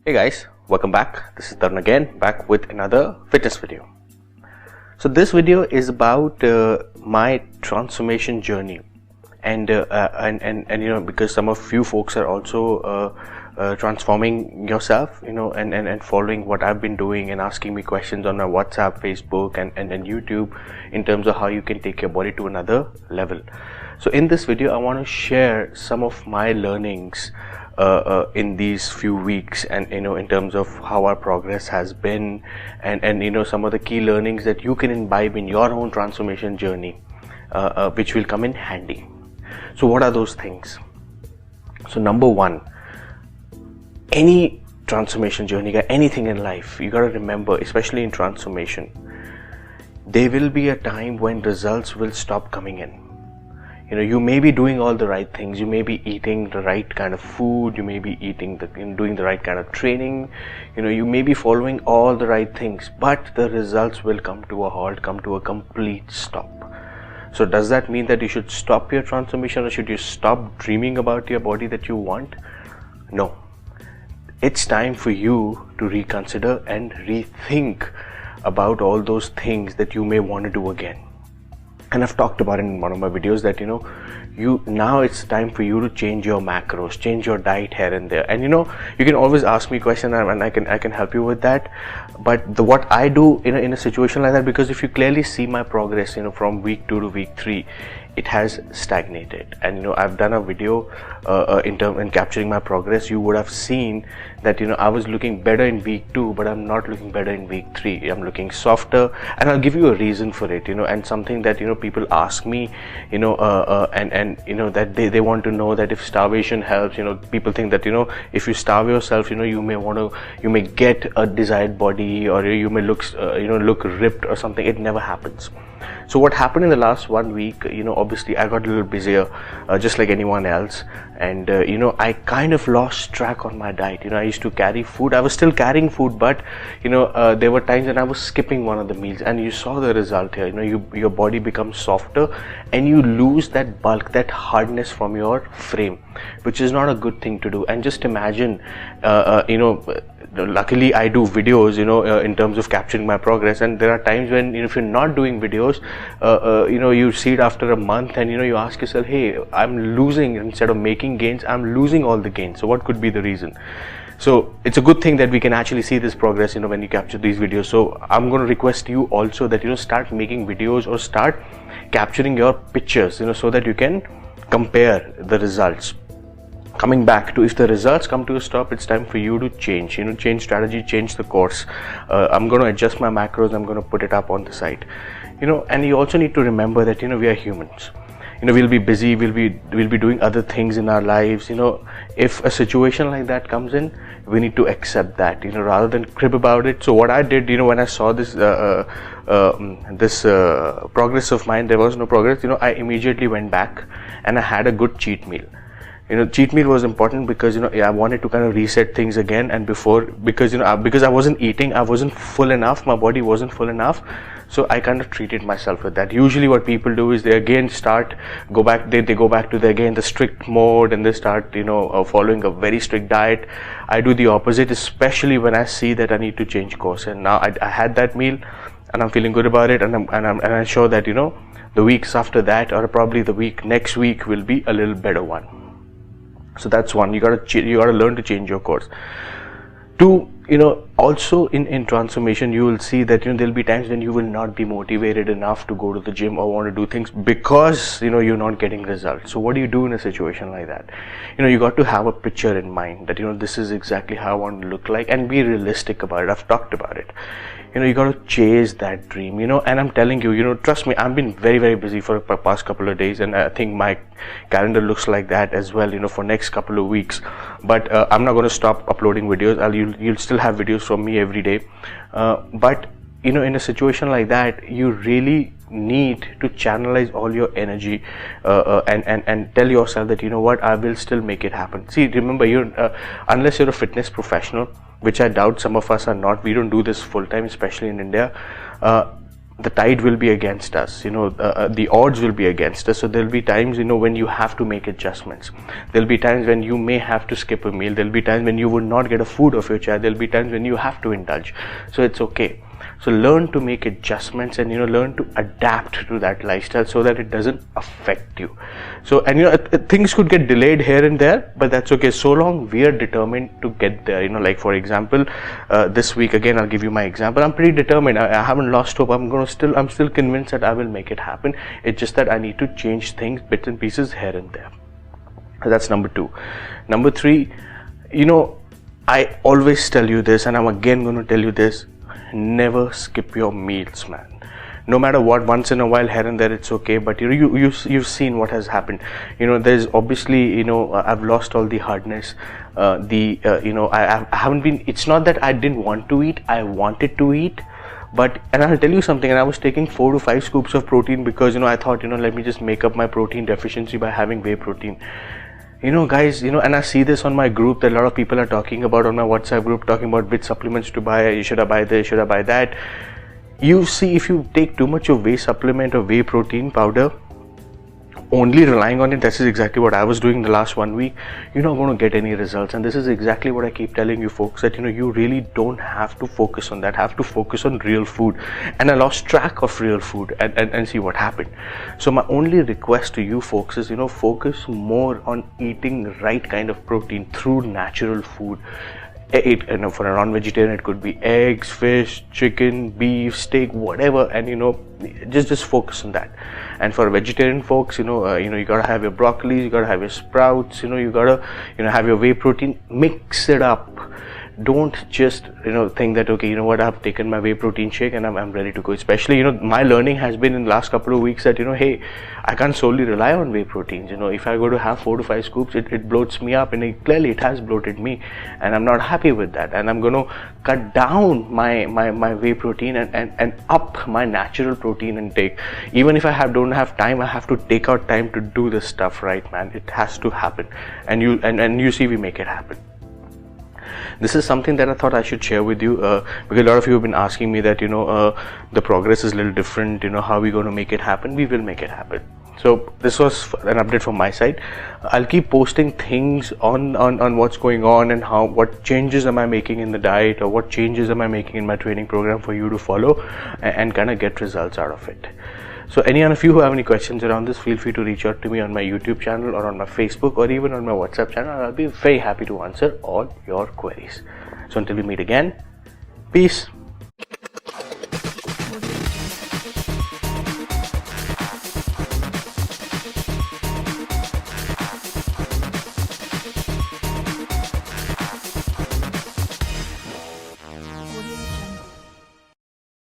Hey guys, welcome back. This is Tarun again, back with another fitness video. So this video is about my transformation journey, and because some of you folks are also transforming yourself, and following what I've been doing and asking me questions on my WhatsApp, Facebook, and YouTube in terms of how you can take your body to another level. So in this video, I want to share some of my learnings in these few weeks, and in terms of how our progress has been, and some of the key learnings that you can imbibe in your own transformation journey, which will come in handy. So what are those things? So number one, any transformation journey, anything in life, you got to remember, especially in transformation, there will be a time when results will stop coming in. You may be doing all the right things, you may be eating the right kind of food, you may be doing the right kind of training, you may be following all the right things, but the results will come to a halt, come to a complete stop. So does that mean that you should stop your transformation, or should you stop dreaming about your body that you want? No. It's time for you to reconsider and rethink about all those things that you may want to do again. And I've talked about it in one of my videos that now it's time for you to change your macros, change your diet here and there. And you can always ask me questions, and I can help you with that. But what I do in a situation like that, because if you clearly see my progress, from week 2 to week 3, it has stagnated. And I've done a video in capturing my progress. You would have seen that I was looking better in week 2, but I'm not looking better in week 3. I'm looking softer, and I'll give you a reason for it. And something that people ask me, and that they want to know that if starvation helps. People think that if you starve yourself, you may get a desired body, or you may look ripped or something. It never happens. So what happened in the last 1 week, obviously I got a little busier, just like anyone else, and I kind of lost track on my diet. I used to carry food. I was still carrying food, but there were times when I was skipping one of the meals, and you saw the result here. Your body becomes softer, and you lose that bulk, that hardness from your frame, which is not a good thing to do. And just imagine, luckily I do videos, in terms of capturing my progress, and there are times when if you're not doing videos, you see it after a month, and you ask yourself, hey, I'm losing, instead of making gains, I'm losing all the gains. So what could be the reason? So it's a good thing that we can actually see this progress, when you capture these videos. So I'm going to request you also that start making videos, or start capturing your pictures, so that you can compare the results. Coming back to, if the results come to a stop, it's time for you to change, change strategy, change the course. I'm going to adjust my macros, I'm going to put it up on the site, and you also need to remember that, we are humans. We'll be busy, we'll be doing other things in our lives. If a situation like that comes in, we need to accept that, rather than crib about it. So what I did, when I saw this progress of mine, there was no progress, I immediately went back and I had a good cheat meal. Cheat meal was important because I wanted to kind of reset things again, and because I wasn't eating, I wasn't full enough, my body wasn't full enough, so I kind of treated myself with that. Usually what people do is they again go back to the strict mode, and they start following a very strict diet. I do the opposite, especially when I see that I need to change course. And now I had that meal, and I'm feeling good about it, and I'm sure that the weeks after that, or probably the next week, will be a little better one. So that's one. You gotta learn to change your course. Two, also in transformation, you will see that there'll be times when you will not be motivated enough to go to the gym or want to do things because you're not getting results. So what do you do in a situation like that? You got to have a picture in mind that this is exactly how I want to look like, and be realistic about it. I've talked about it. You got to chase that dream, and I'm telling you, trust me, I've been very, very busy for the past couple of days, and I think my calendar looks like that as well, for next couple of weeks. But I'm not going to stop uploading videos. You'll still have videos from me every day. But in a situation like that, you really need to channelize all your energy, and tell yourself that what, I will still make it happen. See, remember, unless you're a fitness professional, which I doubt some of us are not, we don't do this full time, especially in India, the tide will be against us, the odds will be against us. So there'll be times, when you have to make adjustments. There'll be times when you may have to skip a meal. There'll be times when you would not get a food of your child. There'll be times when you have to indulge. So it's okay. So learn to make adjustments and learn to adapt to that lifestyle so that it doesn't affect you. So, and things could get delayed here and there, but that's okay, so long we are determined to get there. Like for example, this week again, I'll give you my example. I'm pretty determined. I haven't lost hope. I'm still convinced that I will make it happen. It's just that I need to change things, bits and pieces here and there. So that's number 2. Number 3, I always tell you this, and I'm again going to tell you this: never skip your meals, man. No matter what, once in a while here and there it's okay, but you've seen what has happened. There's obviously, I've lost all the hardness, I haven't been, it's not that I didn't want to eat, I wanted to eat. But, and I'll tell you something, and I was taking 4 to 5 scoops of protein because I thought, let me just make up my protein deficiency by having whey protein. Guys, and I see this on my group that a lot of people are talking about, on my WhatsApp group, talking about which supplements to buy. Should I buy this? Should I buy that? You see, if you take too much of whey supplement or whey protein powder, only relying on it, this is exactly what I was doing the last 1 week, you're not going to get any results. And this is exactly what I keep telling you folks, that you really don't have to focus on that, have to focus on real food. And I lost track of real food and see what happened. So my only request to you folks is, focus more on eating right kind of protein through natural food. For a non-vegetarian, it could be eggs, fish, chicken, beef, steak, whatever, and just focus on that. And for vegetarian folks, you gotta have your broccoli, you gotta have your sprouts, you gotta have your whey protein. Mix it up. Don't just think that, okay, I've taken my whey protein shake and I'm ready to go. Especially, my learning has been in the last couple of weeks that hey, I can't solely rely on whey proteins. If I go to have 4 to 5 scoops, it bloats me up, and it has bloated me, and I'm not happy with that. And I'm going to cut down my whey protein and up my natural protein intake. Even if I don't have time, I have to take out time to do this stuff, right, man? It has to happen, and you see, we make it happen. This is something that I thought I should share with you, because a lot of you have been asking me that the progress is a little different, how are we going to make it happen? We will make it happen. So this was an update from my side. I'll keep posting things on what's going on and what changes am I making in the diet, or what changes am I making in my training program for you to follow and kind of get results out of it. So any of you who have any questions around this, feel free to reach out to me on my YouTube channel or on my Facebook or even on my WhatsApp channel. I'll be very happy to answer all your queries. So until we meet again, peace.